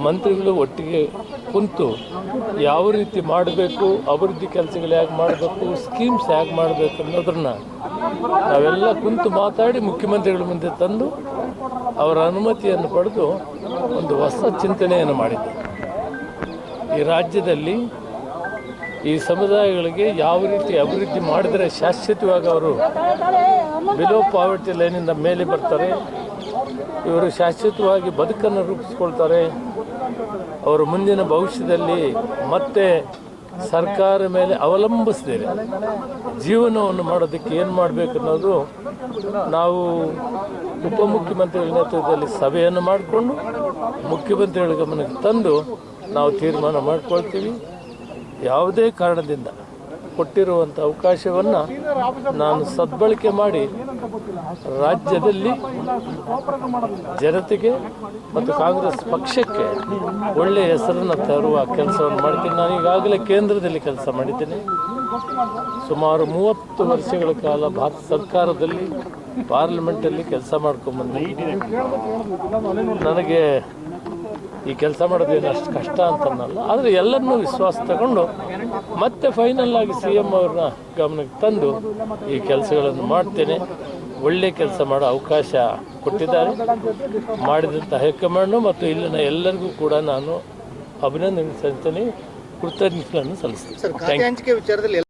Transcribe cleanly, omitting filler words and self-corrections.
ಮಂತ್ರಿಗಳು ಒಟ್ಟಿಗೆ ಕುಂತು ಯಾವ ರೀತಿ ಮಾಡಬೇಕು, ಅಭಿವೃದ್ಧಿ ಕೆಲಸಗಳು ಹೇಗೆ ಮಾಡಬೇಕು, ಸ್ಕೀಮ್ಸ್ ಹೇಗೆ ಮಾಡಬೇಕು ಅನ್ನೋದನ್ನ ನಾವೆಲ್ಲ ಕುಂತು ಮಾತಾಡಿ ಮುಖ್ಯಮಂತ್ರಿಗಳ ಮುಂದೆ ತಂದು ಅವರ ಅನುಮತಿಯನ್ನು ಪಡೆದು ಒಂದು ಹೊಸ ಚಿಂತನೆಯನ್ನು ಮಾಡಿದ್ದೆ. ಈ ರಾಜ್ಯದಲ್ಲಿ ಈ ಸಮುದಾಯಗಳಿಗೆ ಯಾವ ರೀತಿ ಅಭಿವೃದ್ಧಿ ಮಾಡಿದರೆ ಶಾಶ್ವತವಾಗಿ ಅವರು ಬಿಲೋ ಪಾವರ್ಟಿ ಲೈನಿಂದ ಮೇಲೆ ಬರ್ತಾರೆ, ಇವರು ಶಾಶ್ವತವಾಗಿ ಬದುಕನ್ನು ರೂಪಿಸ್ಕೊಳ್ತಾರೆ, ಅವರು ಮುಂದಿನ ಭವಿಷ್ಯದಲ್ಲಿ ಮತ್ತೆ ಸರ್ಕಾರ ಮೇಲೆ ಅವಲಂಬಿಸದೇನೆ ಜೀವನವನ್ನು ಮಾಡೋದಕ್ಕೆ ಏನು ಮಾಡಬೇಕು ಅನ್ನೋದು ನಾವು ಉಪಮುಖ್ಯಮಂತ್ರಿಗಳ ನೇತೃತ್ವದಲ್ಲಿ ಸಭೆಯನ್ನು ಮಾಡಿಕೊಂಡು ಮುಖ್ಯಮಂತ್ರಿಗಳ ಗಮನಕ್ಕೆ ತಂದು ನಾವು ತೀರ್ಮಾನ ಮಾಡ್ಕೊಳ್ತೀವಿ. ಯಾವುದೇ ಕಾರಣದಿಂದ ಕೊಟ್ಟಿರುವಂಥ ಅವಕಾಶವನ್ನು ನಾನು ಸದ್ಬಳಕೆ ಮಾಡಿ ರಾಜ್ಯದಲ್ಲಿ ಜನತೆಗೆ ಮತ್ತು ಕಾಂಗ್ರೆಸ್ ಪಕ್ಷಕ್ಕೆ ಒಳ್ಳೆಯ ಹೆಸರನ್ನು ತರುವ ಕೆಲಸವನ್ನು ಮಾಡ್ತೀನಿ. ನಾನು ಈಗಾಗಲೇ ಕೇಂದ್ರದಲ್ಲಿ ಕೆಲಸ ಮಾಡಿದ್ದೇನೆ. ಸುಮಾರು 30 ವರ್ಷಗಳ ಕಾಲ ಭಾರತ ಸರ್ಕಾರದಲ್ಲಿ ಪಾರ್ಲಿಮೆಂಟಲ್ಲಿ ಕೆಲಸ ಮಾಡ್ಕೊಂಡ್ಬಂದೆ. ನನಗೆ ಈ ಕೆಲಸ ಮಾಡೋದೇನು ಅಷ್ಟು ಕಷ್ಟ ಅಂತನಲ್ಲ, ಆದರೆ ಎಲ್ಲರನ್ನೂ ವಿಶ್ವಾಸ ತಗೊಂಡು ಮತ್ತೆ ಫೈನಲ್ ಆಗಿ CM ಅವ್ರನ್ನ ಗಮನಕ್ಕೆ ತಂದು ಈ ಕೆಲಸಗಳನ್ನು ಮಾಡ್ತೇನೆ. ಒಳ್ಳೆ ಕೆಲಸ ಮಾಡೋ ಅವಕಾಶ ಕೊಟ್ಟಿದ್ದಾರೆ. ಮಾಡಿದಂಥ ಹೈಕಮಾಂಡು ಮತ್ತು ಇಲ್ಲಿನ ಎಲ್ಲರಿಗೂ ಕೂಡ ನಾನು ಅಭಿನಂದನೆ ಸಲ್ಲಿಸ್ತೀನಿ, ಕೃತಜ್ಞತೆಗಳನ್ನು ಸಲ್ಲಿಸ್ತೀನಿ.